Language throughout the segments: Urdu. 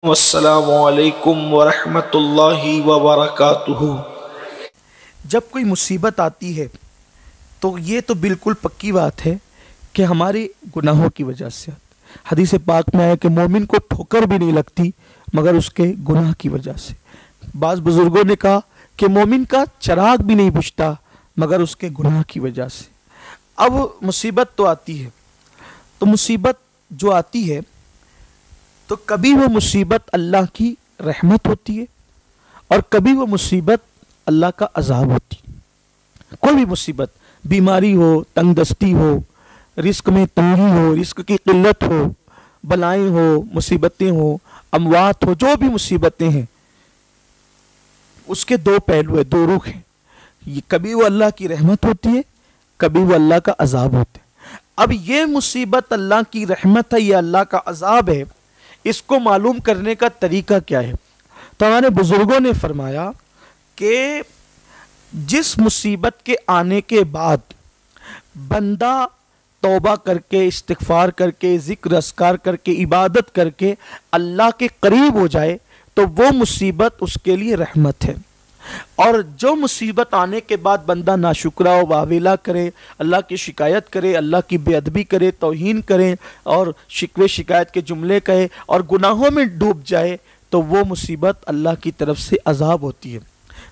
السلام علیکم ورحمۃ اللہ وبرکاتہ۔ جب کوئی مصیبت آتی ہے تو یہ تو بالکل پکی بات ہے کہ ہمارے گناہوں کی وجہ سے حدیث پاک میں ہے کہ مومن کو ٹھوکر بھی نہیں لگتی مگر اس کے گناہ کی وجہ سے۔ بعض بزرگوں نے کہا کہ مومن کا چراغ بھی نہیں بجھتا مگر اس کے گناہ کی وجہ سے۔ اب مصیبت تو آتی ہے، تو مصیبت جو آتی ہے تو کبھی وہ مصیبت اللہ کی رحمت ہوتی ہے اور کبھی وہ مصیبت اللہ کا عذاب ہوتی ہے۔ کوئی بھی مصیبت، بیماری ہو، تنگ دستی ہو، رزق میں تنگی ہو، رزق کی قلت ہو، بلائیں ہو، مصیبتیں ہو، اموات ہو، جو بھی مصیبتیں ہیں اس کے دو پہلو ہیں، دو رخ ہیں۔ کبھی وہ اللہ کی رحمت ہوتی ہے، کبھی وہ اللہ کا عذاب ہوتا ہے۔ اب یہ مصیبت اللہ کی رحمت ہے یا اللہ کا عذاب ہے، اس کو معلوم کرنے کا طریقہ کیا ہے؟ تو ہمارے بزرگوں نے فرمایا کہ جس مصیبت کے آنے کے بعد بندہ توبہ کر کے، استغفار کر کے، ذکر اذکار کر کے، عبادت کر کے اللہ کے قریب ہو جائے تو وہ مصیبت اس کے لیے رحمت ہے۔ اور جو مصیبت آنے کے بعد بندہ ناشکرا و واویلا کرے، اللہ کی شکایت کرے، اللہ کی بے ادبی کرے، توہین کرے اور شکوے شکایت کے جملے کہے اور گناہوں میں ڈوب جائے تو وہ مصیبت اللہ کی طرف سے عذاب ہوتی ہے۔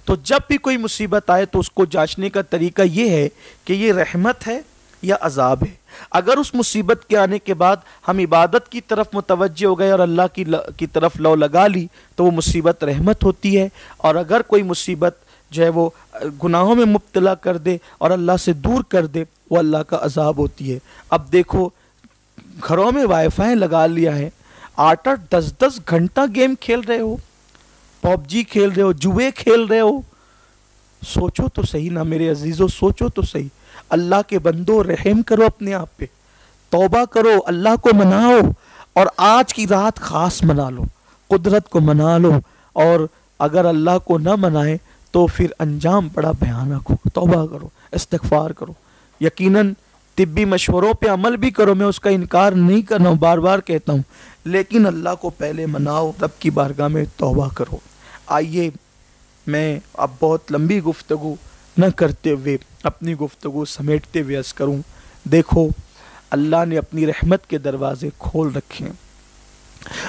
تو جب بھی کوئی مصیبت آئے تو اس کو جانچنے کا طریقہ یہ ہے کہ یہ رحمت ہے یا عذاب ہے۔ اگر اس مصیبت کے آنے کے بعد ہم عبادت کی طرف متوجہ ہو گئے اور اللہ کی طرف لو لگا لی تو وہ مصیبت رحمت ہوتی ہے، اور اگر کوئی مصیبت جو ہے وہ گناہوں میں مبتلا کر دے اور اللہ سے دور کر دے وہ اللہ کا عذاب ہوتی ہے۔ اب دیکھو، گھروں میں وائی فائی لگا لیا ہے، 8-8 10-10 گھنٹہ گیم کھیل رہے ہو، پب جی کھیل رہے ہو، جوئے کھیل رہے ہو، سوچو تو صحیح نا میرے عزیزو، سوچو تو صحیح۔ اللہ کے بندو رحم کرو اپنے آپ پہ، توبہ کرو، اللہ کو مناؤ، اور آج کی رات خاص منا لو، قدرت کو منا لو، اور اگر اللہ کو نہ منائے تو پھر انجام بڑا بھیانک ہو۔ توبہ کرو، استغفار کرو، یقیناً طبی مشوروں پہ عمل بھی کرو، میں اس کا انکار نہیں کر رہا ہوں، بار بار کہتا ہوں، لیکن اللہ کو پہلے مناؤ، رب کی بارگاہ میں توبہ کرو۔ آئیے میں اب بہت لمبی گفتگو نہ کرتے ہوئے اپنی گفتگو سمیٹتے ہوئے عرض کروں، دیکھو اللہ نے اپنی رحمت کے دروازے کھول رکھے ہیں،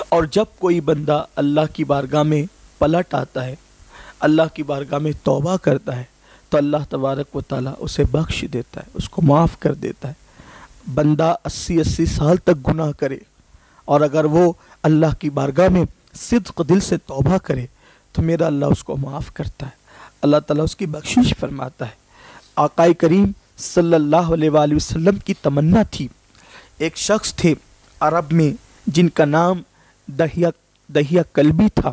اور جب کوئی بندہ اللہ کی بارگاہ میں پلٹ آتا ہے، اللہ کی بارگاہ میں توبہ کرتا ہے تو اللہ تبارک و تعالیٰ اسے بخش دیتا ہے، اس کو معاف کر دیتا ہے۔ بندہ 80 سال تک گناہ کرے اور اگر وہ اللہ کی بارگاہ میں صدق دل سے توبہ کرے تو میرا اللہ اس کو معاف کرتا ہے، اللہ تعالیٰ اس کی بخشش فرماتا ہے۔ آقا کریم صلی اللہ علیہ وآلہ وسلم کی تمنا تھی، ایک شخص تھے عرب میں جن کا نام دہیہ کلبی تھا۔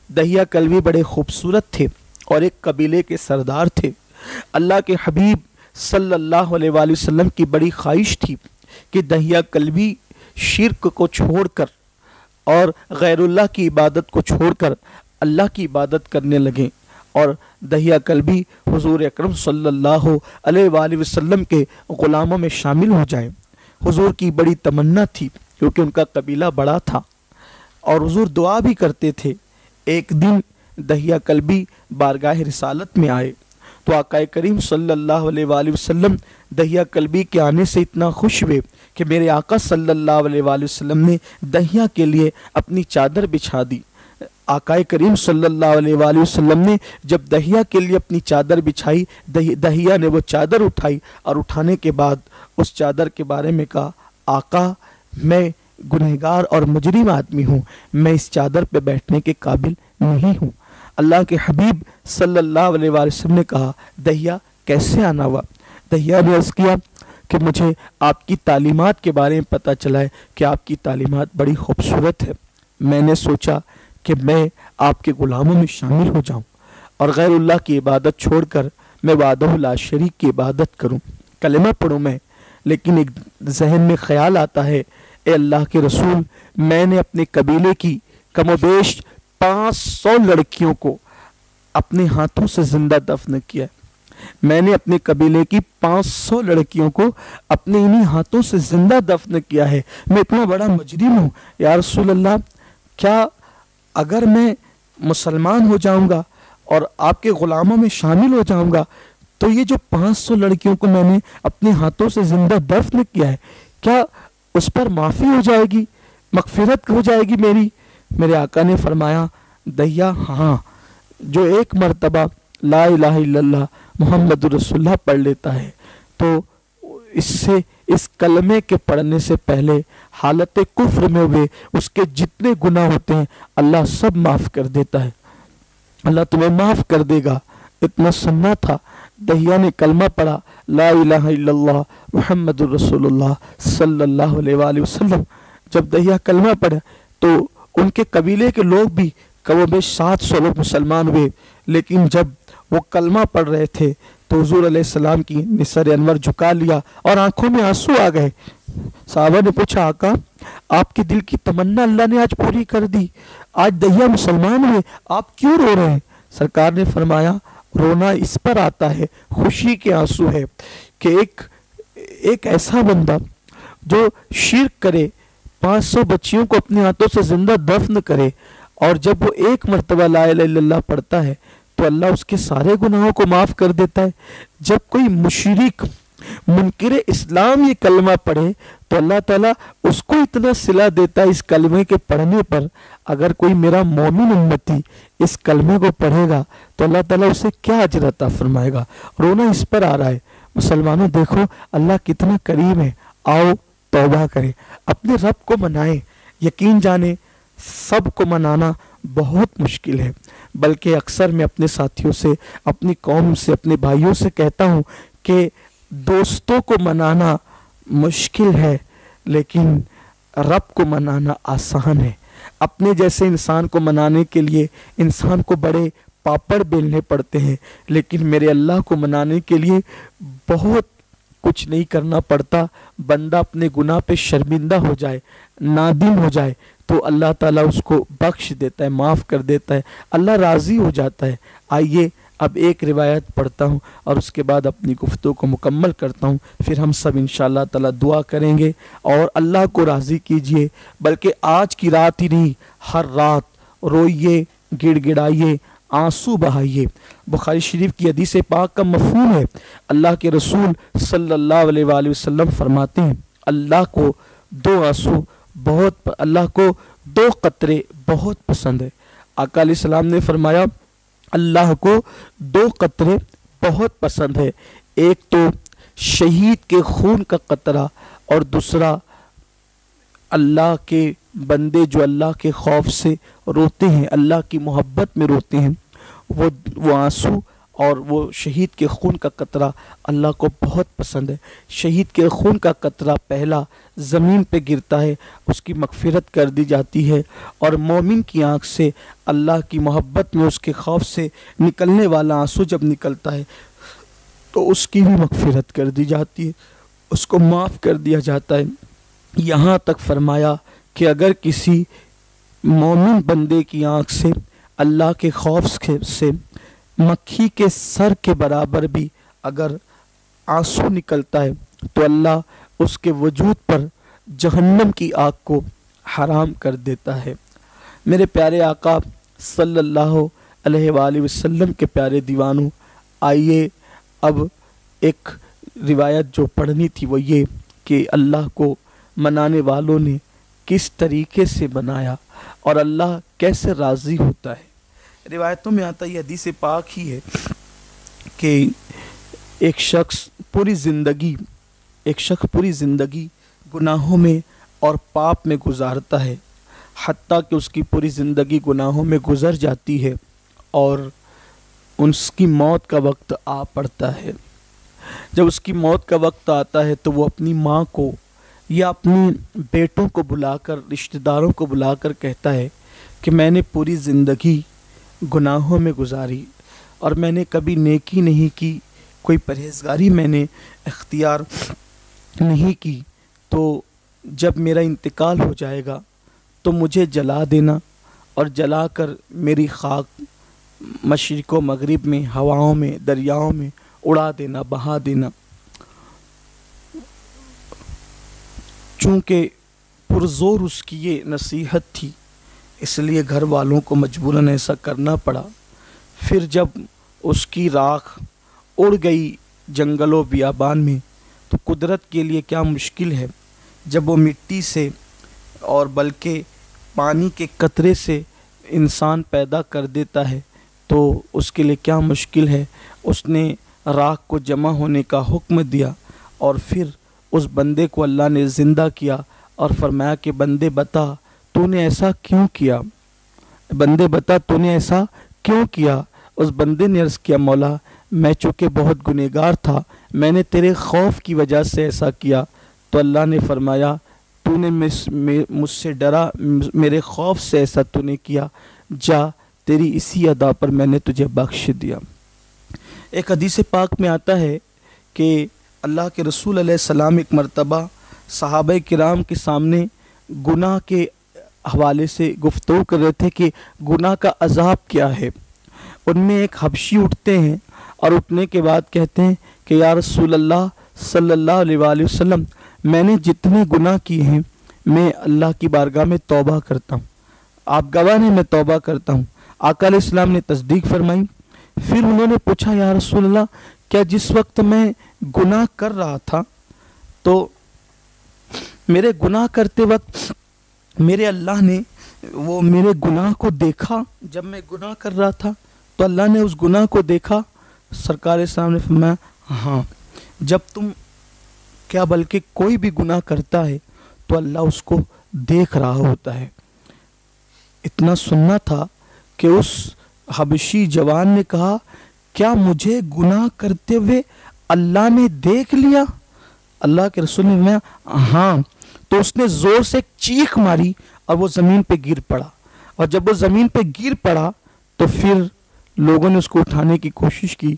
دہیہ کلبی بڑے خوبصورت تھے اور ایک قبیلے کے سردار تھے۔ اللہ کے حبیب صلی اللہ علیہ وآلہ وسلم کی بڑی خواہش تھی کہ دہیہ کلبی شرک کو چھوڑ کر اور غیر اللہ کی عبادت کو چھوڑ کر اللہ کی عبادت کرنے لگیں، اور دہیہ کلبی حضور اکرم صلی اللہ علیہ وآلہ وسلم کے غلاموں میں شامل ہو جائیں۔ حضور کی بڑی تمنا تھی کیونکہ ان کا قبیلہ بڑا تھا، اور حضور دعا بھی کرتے تھے۔ ایک دن دہیہ کلبی بارگاہ رسالت میں آئے تو آقا کریم صلی اللہ علیہ وآلہ وسلم دہیہ کلبی کے آنے سے اتنا خوش ہوئے کہ میرے آقا صلی اللہ علیہ وآلہ وسلم نے دہیہ کے لیے اپنی چادر بچھا دی۔ آقا کریم صلی اللہ علیہ وآلہ وسلم نے جب دہیہ کے لیے اپنی چادر بچھائی، دہیہ نے وہ چادر اٹھائی اور اٹھانے کے بعد اس چادر کے بارے میں کہا، آقا میں گنہگار اور مجرم آدمی ہوں، میں اس چادر پہ بیٹھنے کے قابل نہیں ہوں۔ اللہ کے حبیب صلی اللہ علیہ وآلہ وسلم نے کہا، دہیہ کیسے آنا ہوا؟ دہیہ نے عرض کیا کہ مجھے آپ کی تعلیمات کے بارے میں پتہ چلا ہے کہ آپ کی تعلیمات بڑی خوبصورت ہے، میں نے سوچا کہ میں آپ کے غلاموں میں شامل ہو جاؤں اور غیر اللہ کی عبادت چھوڑ کر میں وحدہ لا شریک کی عبادت کروں، کلمہ پڑھوں میں۔ لیکن ایک ذہن میں خیال آتا ہے، اے اللہ کے رسول، میں نے اپنے قبیلے کی کم و بیش 500 لڑکیوں کو اپنے ہاتھوں سے زندہ دفن کیا ہے، میں نے اپنے قبیلے کی 500 لڑکیوں کو اپنے انہی ہاتھوں سے زندہ دفن کیا ہے، میں اتنا بڑا مجرم ہوں، یا رسول اللہ کیا اگر میں مسلمان ہو جاؤں گا اور آپ کے غلاموں میں شامل ہو جاؤں گا تو یہ جو 500 لڑکیوں کو میں نے اپنے ہاتھوں سے زندہ دفن کیا ہے، کیا اس پر معافی ہو جائے گی، مغفرت ہو جائے گی میری؟ میرے آقا نے فرمایا دیا ہاں، جو ایک مرتبہ لا الہ الا اللہ محمد رسول اللہ پڑھ لیتا ہے تو اس کلمے کے پڑھنے سے پہلے حالت کفر میں ہوئے اس کے جتنے گناہ ہوتے ہیں اللہ سب معاف کر دیتا ہے، اللہ تمہیں معاف کر دے گا۔ اتنا سننا تھا، دہیا نے کلمہ پڑھا لا الہ الا اللہ محمد رسول اللہ صلی اللہ علیہ وآلہ وسلم۔ جب دہیا کلمہ پڑھا تو ان کے قبیلے کے لوگ بھی کم و بیش 700 لوگ مسلمان ہوئے، لیکن جب وہ کلمہ پڑھ رہے تھے تو حضور علیہ السلام کی نثر انور جھکا لیا اور آنکھوں میں آنسو آ گئے۔ صحابہ نے پوچھا آقا آپ کے دل کی تمنا اللہ نے آج پوری کر دی، آج دہیا مسلمان ہوئے، آپ کیوں رو رہے ہیں؟ سرکار نے فرمایا رونا اس پر آتا ہے، خوشی کے آنسو ہے کہ ایک ایسا بندہ جو شرک کرے، 500 بچیوں کو اپنے ہاتھوں سے زندہ دفن کرے، اور جب وہ ایک مرتبہ لا الہ الا اللہ پڑھتا ہے تو اللہ اس کے سارے گناہوں کو معاف کر دیتا ہے۔ جب کوئی مشرک منکر اسلام یہ کلمہ پڑھے تو اللہ تعالیٰ اس کو اتنا صلہ دیتا ہے اس کلمے کے پڑھنے پر، اگر کوئی میرا مومن امتی اس کلمے کو پڑھے گا تو اللہ تعالیٰ اسے کیا اجر عطا فرمائے گا۔ رونا اس پر آ رہا ہے۔ مسلمانوں دیکھو اللہ کتنا کریم ہے، آؤ توبہ کریں، اپنے رب کو منائیں۔ یقین جانیں سب کو منانا بہت مشکل ہے، بلکہ اکثر میں اپنے ساتھیوں سے، اپنی قوم سے، اپنے بھائیوں سے کہتا ہوں کہ دوستوں کو منانا مشکل ہے لیکن رب کو منانا آسان ہے۔ اپنے جیسے انسان کو منانے کے لیے انسان کو بڑے پاپڑ بیلنے پڑتے ہیں، لیکن میرے اللہ کو منانے کے لیے بہت کچھ نہیں کرنا پڑتا۔ بندہ اپنے گناہ پہ شرمندہ ہو جائے، نادم ہو جائے تو اللہ تعالیٰ اس کو بخش دیتا ہے، معاف کر دیتا ہے، اللہ راضی ہو جاتا ہے۔ آئیے اب ایک روایت پڑھتا ہوں اور اس کے بعد اپنی گفتگو کو مکمل کرتا ہوں، پھر ہم سب انشاءاللہ تعالیٰ دعا کریں گے اور اللہ کو راضی کیجئے۔ بلکہ آج کی رات ہی نہیں، ہر رات روئیے، گڑ گڑائیے، آنسو بہائیے۔ بخاری شریف کی حدیث پاک کا مفہوم ہے، اللہ کے رسول صلی اللہ علیہ وآلہ وسلم فرماتے ہیں اللہ کو دو قطرے بہت پسند ہے۔ آقا علیہ السلام نے فرمایا اللہ کو 2 قطرے بہت پسند ہے، ایک تو شہید کے خون کا قطرہ اور دوسرا اللہ کے بندے جو اللہ کے خوف سے روتے ہیں، اللہ کی محبت میں روتے ہیں، وہ آنسو اور وہ شہید کے خون کا قطرہ اللہ کو بہت پسند ہے۔ شہید کے خون کا قطرہ پہلا زمین پہ گرتا ہے، اس کی مغفرت کر دی جاتی ہے، اور مومن کی آنکھ سے اللہ کی محبت میں اس کے خوف سے نکلنے والا آنسو جب نکلتا ہے تو اس کی بھی مغفرت کر دی جاتی ہے، اس کو معاف کر دیا جاتا ہے۔ یہاں تک فرمایا کہ اگر کسی مومن بندے کی آنکھ سے اللہ کے خوف سے مکھی کے سر کے برابر بھی اگر آنسو نکلتا ہے تو اللہ اس کے وجود پر جہنم کی آگ کو حرام کر دیتا ہے۔ میرے پیارے آقا صلی اللہ علیہ وآلہ وسلم کے پیارے دیوانوں، آئیے اب ایک روایت جو پڑھنی تھی وہ یہ کہ اللہ کو منانے والوں نے کس طریقے سے بنایا اور اللہ کیسے راضی ہوتا ہے۔ روایتوں میں آتا یہ حدیث پاک ہی ہے کہ ایک شخص پوری زندگی گناہوں میں اور پاپ میں گزارتا ہے، حتیٰ کہ اس کی پوری زندگی گناہوں میں گزر جاتی ہے اور اس کی موت کا وقت آ پڑتا ہے۔ جب اس کی موت کا وقت آتا ہے تو وہ اپنی ماں کو یا اپنی بیٹوں کو بلا کر، رشتہ داروں کو بلا کر کہتا ہے کہ میں نے پوری زندگی گناہوں میں گزاری اور میں نے کبھی نیکی نہیں کی، کوئی پرہیزگاری میں نے اختیار نہیں کی، تو جب میرا انتقال ہو جائے گا تو مجھے جلا دینا اور جلا کر میری خاک مشرق و مغرب میں، ہواؤں میں، دریاؤں میں اڑا دینا، بہا دینا۔ چونکہ پرزور اس کی یہ نصیحت تھی، اس لیے گھر والوں کو مجبوراً ایسا کرنا پڑا۔ پھر جب اس کی راکھ اڑ گئی جنگل و بیابان میں تو قدرت کے لیے کیا مشکل ہے، جب وہ مٹی سے اور بلکہ پانی کے قطرے سے انسان پیدا کر دیتا ہے تو اس کے لیے کیا مشکل ہے۔ اس نے راکھ کو جمع ہونے کا حکم دیا اور پھر اس بندے کو اللہ نے زندہ کیا اور فرمایا کہ بندے بتا تو نے ایسا کیوں کیا، بندے بتا تو نے ایسا کیوں کیا۔ اس بندے نے عرض کیا مولا میں چونکہ بہت گنہگار تھا، میں نے تیرے خوف کی وجہ سے ایسا کیا۔ تو اللہ نے فرمایا تو نے مجھ سے ڈرا، میرے خوف سے ایسا تو نے کیا، جا تیری اسی ادا پر میں نے تجھے بخش دیا۔ ایک حدیث پاک میں آتا ہے کہ اللہ کے رسول علیہ السلام ایک مرتبہ صحابہ کرام کے سامنے گناہ کے حوالے سے گفتگو کر رہے تھے کہ گناہ کا عذاب کیا ہے۔ ان میں ایک حبشی اٹھتے ہیں اور اٹھنے کے بعد کہتے ہیں کہ یا رسول اللہ صلی اللہ علیہ وآلہ وسلم، میں نے جتنے گناہ کیے ہیں میں اللہ کی بارگاہ میں توبہ کرتا ہوں، آپ گواہ ہیں میں توبہ کرتا ہوں۔ آقا علیہ السلام نے تصدیق فرمائی۔ پھر انہوں نے پوچھا یا رسول اللہ کیا جس وقت میں گناہ کر رہا تھا تو میرے گناہ کرتے وقت میرے اللہ نے وہ میرے گناہ کو دیکھا، جب میں گناہ کر رہا تھا تو اللہ نے اس گناہ کو دیکھا؟ سرکار اسلام نے فرمایا ہاں، جب تم کیا بلکہ کوئی بھی گناہ کرتا ہے تو اللہ اس کو دیکھ رہا ہوتا ہے۔ اتنا سننا تھا کہ اس حبشی جوان نے کہا کیا مجھے گناہ کرتے ہوئے اللہ نے دیکھ لیا؟ اللہ کے رسول نے فرمایا ہاں۔ تو اس نے زور سے چیخ ماری اور وہ زمین پہ گر پڑا، اور جب وہ زمین پہ گر پڑا تو پھر لوگوں نے اس کو اٹھانے کی کوشش کی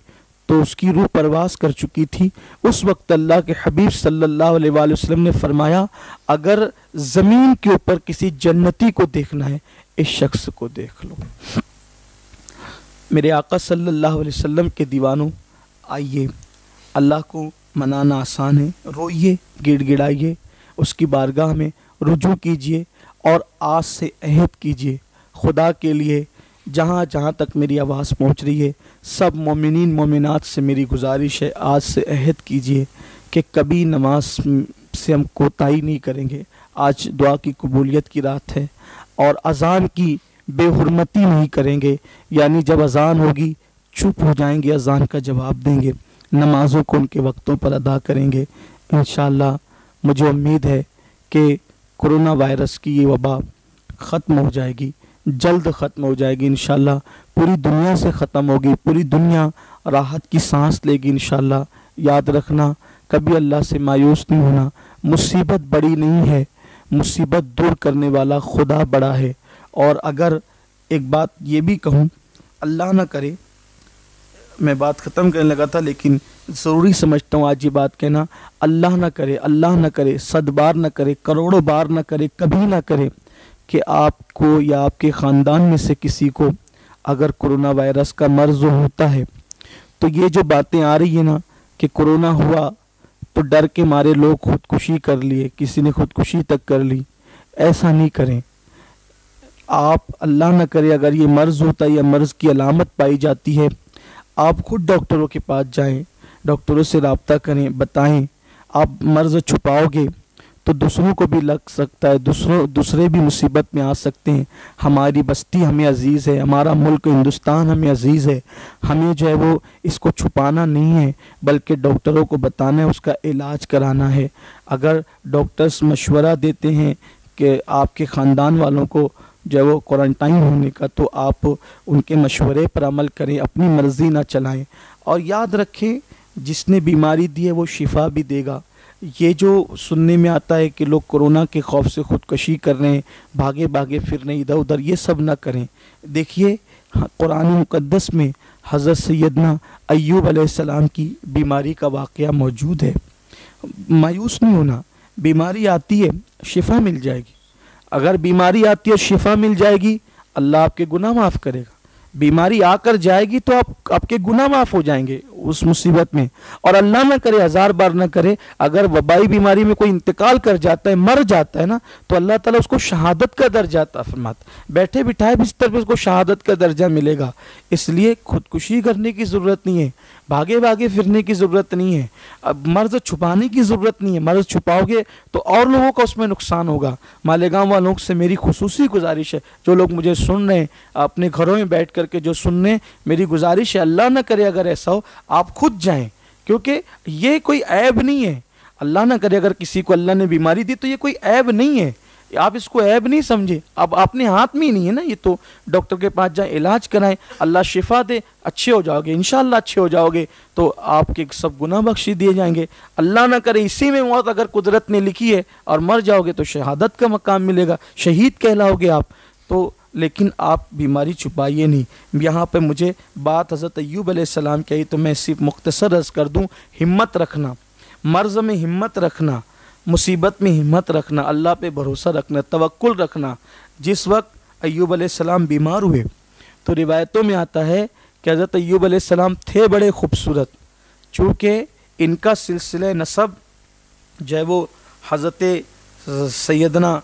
تو اس کی روح پرواز کر چکی تھی۔ اس وقت اللہ کے حبیب صلی اللہ علیہ وآلہ وسلم نے فرمایا اگر زمین کے اوپر کسی جنتی کو دیکھنا ہے اس شخص کو دیکھ لو۔ میرے آقا صلی اللہ علیہ وسلم کے دیوانوں، آئیے اللہ کو منانا آسان ہے، روئیے، گڑ گڑائیے، اس کی بارگاہ میں رجوع کیجئے اور آج سے عہد کیجئے۔ خدا کے لیے جہاں جہاں تک میری آواز پہنچ رہی ہے سب مومنین مومنات سے میری گزارش ہے آج سے عہد کیجئے کہ کبھی نماز سے ہم کوتاہی نہیں کریں گے۔ آج دعا کی قبولیت کی رات ہے اور اذان کی بے حرمتی نہیں کریں گے، یعنی جب اذان ہوگی چپ ہو جائیں گے، اذان کا جواب دیں گے، نمازوں کو ان کے وقتوں پر ادا کریں گے۔ انشاءاللہ مجھے امید ہے کہ کرونا وائرس کی یہ وبا ختم ہو جائے گی، جلد ختم ہو جائے گی انشاءاللہ، پوری دنیا سے ختم ہوگی، پوری دنیا راحت کی سانس لے گی انشاءاللہ۔ یاد رکھنا کبھی اللہ سے مایوس نہیں ہونا، مصیبت بڑی نہیں ہے، مصیبت دور کرنے والا خدا بڑا ہے۔ اور اگر ایک بات یہ بھی کہوں، اللہ نہ کرے، میں بات ختم کرنے لگا تھا لیکن ضروری سمجھتا ہوں آج یہ بات کہنا، اللہ نہ کرے، اللہ نہ کرے، 100 بار نہ کرے، کروڑوں بار نہ کرے، کبھی نہ کرے کہ آپ کو یا آپ کے خاندان میں سے کسی کو اگر کرونا وائرس کا مرض ہوتا ہے تو یہ جو باتیں آ رہی ہیں نا کہ کرونا ہوا تو ڈر کے مارے لوگ خودکشی کر لیے، کسی نے خودکشی تک کر لی، ایسا نہیں کریں۔ آپ اللہ نہ کرے اگر یہ مرض ہوتا ہے یا مرض کی علامت پائی جاتی ہے، آپ خود ڈاکٹروں کے پاس جائیں، ڈاکٹروں سے رابطہ کریں، بتائیں۔ آپ مرض چھپاؤ گے تو دوسروں کو بھی لگ سکتا ہے، دوسرے بھی مصیبت میں آ سکتے ہیں۔ ہماری بستی ہمیں عزیز ہے، ہمارا ملک ہندوستان ہمیں عزیز ہے، ہمیں جو ہے وہ اس کو چھپانا نہیں ہے بلکہ ڈاکٹروں کو بتانا ہے، اس کا علاج کرانا ہے۔ اگر ڈاکٹرز مشورہ دیتے ہیں کہ آپ کے خاندان والوں کو جو ہے وہ کوارنٹائن ہونے کا تو آپ ان کے مشورے پر عمل کریں، اپنی مرضی نہ چلائیں۔ اور یاد رکھیں جس نے بیماری دی ہے وہ شفا بھی دے گا۔ یہ جو سننے میں آتا ہے کہ لوگ کرونا کے خوف سے خودکشی کر رہے ہیں، بھاگے بھاگے پھر رہے ہیں ادھر ادھر، یہ سب نہ کریں۔ دیکھیے قرآن مقدس میں حضرت سیدنا ایوب علیہ السلام کی بیماری کا واقعہ موجود ہے۔ مایوس نہیں ہونا، بیماری آتی ہے شفا مل جائے گی، اگر بیماری آتی ہے شفا مل جائے گی اللہ آپ کے گناہ معاف کرے گا۔ بیماری آ کر جائے گی تو آپ کے گناہ معاف ہو جائیں گے اس مصیبت میں، اور اللہ نہ کرے، ہزار بار نہ کرے، اگر وبائی بیماری میں کوئی انتقال کر جاتا ہے، مر جاتا ہے نا، تو اللہ تعالیٰ اس کو شہادت کا درجہ عطا فرماتا، بیٹھے بٹھائے بستر پہ اس کو شہادت کا درجہ ملے گا۔ اس لیے خودکشی کرنے کی ضرورت نہیں ہے، بھاگے بھاگے پھرنے کی ضرورت نہیں ہے، اب مرض چھپانے کی ضرورت نہیں ہے، مرض چھپاؤ گے تو اور لوگوں کا اس میں نقصان ہوگا۔ مالیگاؤں والوں سے میری خصوصی گزارش ہے، جو لوگ مجھے سن رہے ہیں اپنے گھروں میں بیٹھ کر کے جو سن رہے ہیں، میری گزارش ہے اللہ نہ کرے اگر ایسا ہو آپ خود جائیں، کیونکہ یہ کوئی عیب نہیں ہے۔ اللہ نہ کرے اگر کسی کو اللہ نے بیماری دی تو یہ کوئی عیب نہیں ہے، آپ اس کو عیب نہیں سمجھے، اب اپنے ہاتھ میں ہی نہیں ہے نا، یہ تو ڈاکٹر کے پاس جائیں، علاج کرائیں، اللہ شفا دے، اچھے ہو جاؤ گے، انشاءاللہ اچھے ہو جاؤ گے تو آپ کے سب گناہ بخشی دیے جائیں گے۔ اللہ نہ کرے اسی میں موت اگر قدرت نے لکھی ہے اور مر جاؤ گے تو شہادت کا مقام ملے گا، شہید کہلاؤ گے آپ تو۔ لیکن آپ بیماری چھپائیے نہیں۔ یہاں پہ مجھے بات حضرت ایوب علیہ السلام کہی تو میں صرف مختصر عرض کر دوں، ہمت رکھنا، مرض میں ہمت رکھنا، مصیبت میں ہمت رکھنا، اللہ پہ بھروسہ رکھنا، توکل رکھنا۔ جس وقت ایوب علیہ السلام بیمار ہوئے تو روایتوں میں آتا ہے کہ حضرت ایوب علیہ السلام تھے بڑے خوبصورت، چونکہ ان کا سلسلہ نسب جو ہے وہ حضرت سیدنا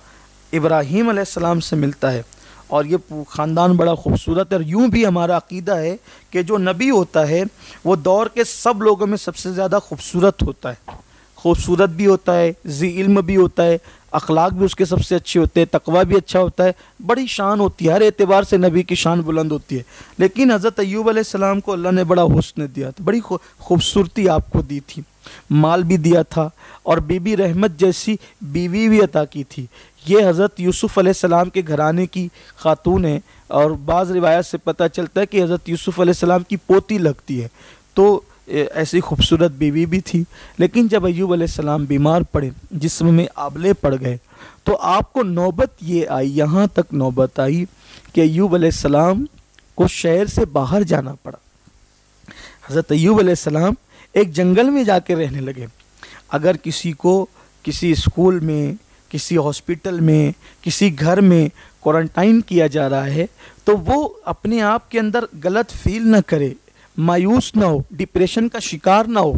ابراہیم علیہ السلام سے ملتا ہے، اور یہ خاندان بڑا خوبصورت ہے۔ اور یوں بھی ہمارا عقیدہ ہے کہ جو نبی ہوتا ہے وہ دور کے سب لوگوں میں سب سے زیادہ خوبصورت ہوتا ہے، خوبصورت بھی ہوتا ہے، ذی علم بھی ہوتا ہے، اخلاق بھی اس کے سب سے اچھے ہوتے ہیں، تقوی بھی اچھا ہوتا ہے، بڑی شان ہوتی ہے، ہر اعتبار سے نبی کی شان بلند ہوتی ہے۔ لیکن حضرت ایوب علیہ السلام کو اللہ نے بڑا حسن دیا تھا، بڑی خوبصورتی آپ کو دی تھی، مال بھی دیا تھا، اور بی بی رحمت جیسی بیوی بھی عطا کی تھی۔ یہ حضرت یوسف علیہ السلام کے گھرانے کی خاتون ہے، اور بعض روایت سے پتہ چلتا ہے کہ حضرت یوسف علیہ السلام کی پوتی لگتی ہے، تو ایسی خوبصورت بیوی بھی تھی۔ لیکن جب ایوب علیہ السلام بیمار پڑے، جسم میں آبلے پڑ گئے، تو آپ کو نوبت یہ آئی، یہاں تک نوبت آئی کہ ایوب علیہ السلام کو شہر سے باہر جانا پڑا۔ حضرت ایوب علیہ السلام ایک جنگل میں جا کے رہنے لگے۔ اگر کسی کو کسی اسکول میں، کسی ہاسپٹل میں، کسی گھر میں کوارنٹائن کیا جا رہا ہے تو وہ اپنے آپ کے اندر غلط فیل نہ کرے، مایوس نہ ہو، ڈپریشن کا شکار نہ ہو،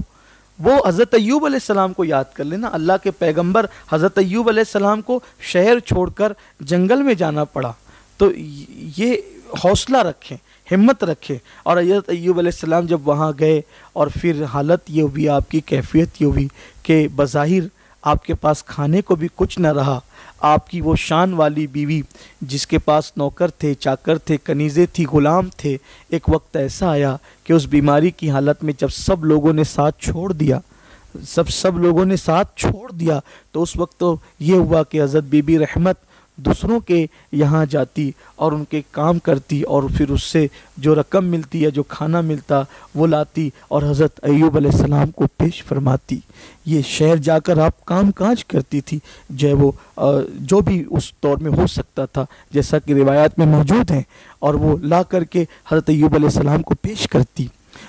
وہ حضرت ایوب علیہ السلام کو یاد کر لینا۔ اللہ کے پیغمبر حضرت ایوب علیہ السلام کو شہر چھوڑ کر جنگل میں جانا پڑا، تو یہ حوصلہ رکھیں، ہمت رکھیں۔ اور حضرت ایوب علیہ السلام جب وہاں گئے اور پھر حالت یہ ہوئی، آپ کی کیفیت یہ ہوئی کہ بظاہر آپ کے پاس کھانے کو بھی کچھ نہ رہا، آپ کی وہ شان والی بیوی جس کے پاس نوکر تھے، چاکر تھے، کنیزیں تھی، غلام تھے، ایک وقت ایسا آیا کہ اس بیماری کی حالت میں جب سب لوگوں نے ساتھ چھوڑ دیا، سب لوگوں نے ساتھ چھوڑ دیا، تو اس وقت تو یہ ہوا کہ حضرت بی بی رحمت دوسروں کے یہاں جاتی اور ان کے کام کرتی، اور پھر اس سے جو رقم ملتی ہے، جو کھانا ملتا وہ لاتی اور حضرت ایوب علیہ السلام کو پیش فرماتی۔ یہ شہر جا کر آپ کام کاج کرتی تھی، جو بھی اس دور میں ہو سکتا تھا، جیسا کہ روایات میں موجود ہیں، اور وہ لا کر کے حضرت ایوب علیہ السلام کو پیش کرتی۔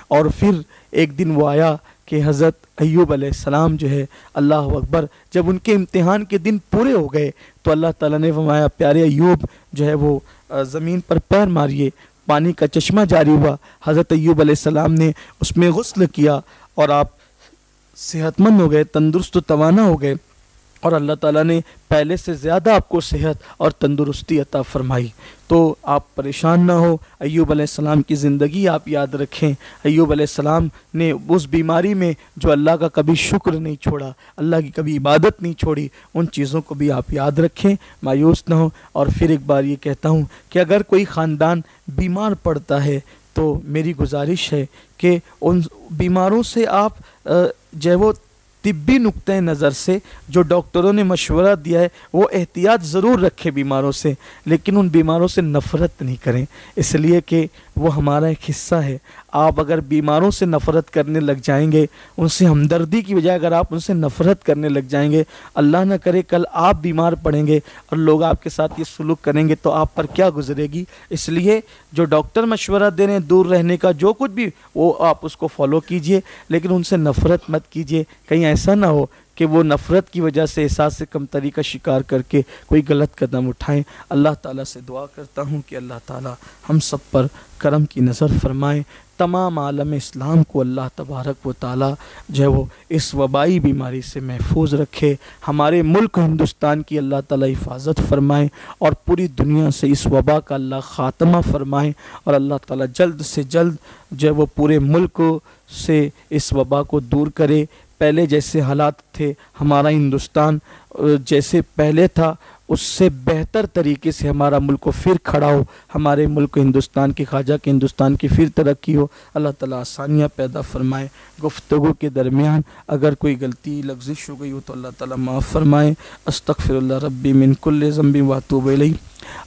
اور پھر ایک دن وہ آیا کہ حضرت ایوب علیہ السلام جو ہے، اللہ اکبر، جب ان کے امتحان کے دن پورے ہو گئے تو اللہ تعالیٰ نے فرمایا پیارے ایوب جو ہے وہ زمین پر پیر ماریے، پانی کا چشمہ جاری ہوا، حضرت ایوب علیہ السلام نے اس میں غسل کیا اور آپ صحت مند ہو گئے، تندرست و توانا ہو گئے، اور اللہ تعالیٰ نے پہلے سے زیادہ آپ کو صحت اور تندرستی عطا فرمائی۔ تو آپ پریشان نہ ہو، ایوب علیہ السلام کی زندگی آپ یاد رکھیں۔ ایوب علیہ السلام نے اس بیماری میں جو اللہ کا کبھی شکر نہیں چھوڑا، اللہ کی کبھی عبادت نہیں چھوڑی، ان چیزوں کو بھی آپ یاد رکھیں، مایوس نہ ہو۔ اور پھر ایک بار یہ کہتا ہوں کہ اگر کوئی خاندان بیمار پڑتا ہے تو میری گزارش ہے کہ ان بیماروں سے آپ جو ہے وہ طبی نقطۂ نظر سے جو ڈاکٹروں نے مشورہ دیا ہے وہ احتیاط ضرور رکھے بیماروں سے، لیکن ان بیماروں سے نفرت نہیں کریں، اس لیے کہ وہ ہمارا ایک حصہ ہے۔ آپ اگر بیماروں سے نفرت کرنے لگ جائیں گے، ان سے ہمدردی کی بجائے اگر آپ ان سے نفرت کرنے لگ جائیں گے، اللہ نہ کرے کل آپ بیمار پڑیں گے اور لوگ آپ کے ساتھ یہ سلوک کریں گے تو آپ پر کیا گزرے گی۔ اس لیے جو ڈاکٹر مشورہ دے رہے ہیں دور رہنے کا، جو کچھ بھی وہ آپ اس کو فالو کیجئے، لیکن ان سے نفرت مت کیجئے۔ کہیں ایسا نہ ہو کہ وہ نفرت کی وجہ سے احساس کمتری کا شکار کر کے کوئی غلط قدم اٹھائیں۔ اللہ تعالیٰ سے دعا کرتا ہوں کہ اللہ تعالیٰ ہم سب پر کرم کی نظر فرمائیں، تمام عالم اسلام کو اللہ تبارک و تعالیٰ جو ہے وہ اس وبائی بیماری سے محفوظ رکھے، ہمارے ملک ہندوستان کی اللہ تعالیٰ حفاظت فرمائیں اور پوری دنیا سے اس وبا کا اللہ خاتمہ فرمائیں، اور اللہ تعالیٰ جلد سے جلد جو ہے وہ پورے ملک سے اس وبا کو دور کرے۔ پہلے جیسے حالات تھے، ہمارا ہندوستان جیسے پہلے تھا اس سے بہتر طریقے سے ہمارا ملک کو پھر کھڑا ہو، ہمارے ملک ہندوستان کی، خواجہ کے ہندوستان کی پھر ترقی ہو۔ اللہ تعالیٰ آسانیاں پیدا فرمائے۔ گفتگو کے درمیان اگر کوئی غلطی لغزش ہو گئی ہو تو اللہ تعالیٰ معاف فرمائے۔ استغفر اللہ ربی من کل ذنب واتوب الیہ۔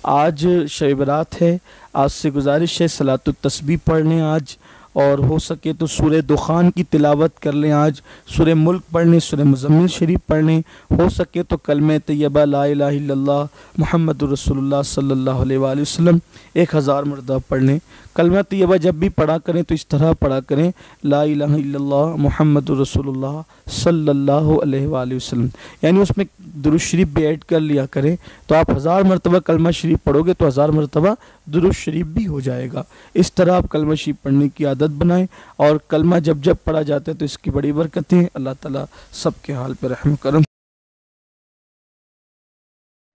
آج شب برات ہے، آج سے گزارش ہے صلاۃ التسبیح پڑھ لیں آج، اور ہو سکے تو سورہ دخان کی تلاوت کر لیں آج، سورہ ملک پڑھ لیں، سورہ مزمل شریف پڑھ لیں، ہو سکے تو کلمہ طیبہ لا الہ الا اللہ محمد رسول اللہ صلی اللہ علیہ وآلہ وسلم 1000 مرتبہ پڑھ لیں۔ کلمہ طیبہ جب بھی پڑھا کریں تو اس طرح پڑھا کریں، لا الہ الا اللہ محمد رسول اللہ صلی اللہ علیہ وآلہ وسلم، یعنی اس میں درود شریف بھی ایڈ کر لیا کریں، تو آپ 1000 مرتبہ کلمہ شریف پڑھو گے تو 1000 مرتبہ درود شریف بھی ہو جائے گا۔ اس طرح آپ کلمہ شریف پڑھنے کی عادت بنائیں، اور کلمہ جب جب پڑھا جاتا ہے تو اس کی بڑی برکتیں ہیں۔ اللہ تعالیٰ سب کے حال پہ رحم کرم۔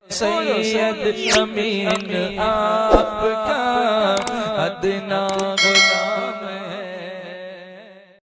سید امین آپ کا ادنا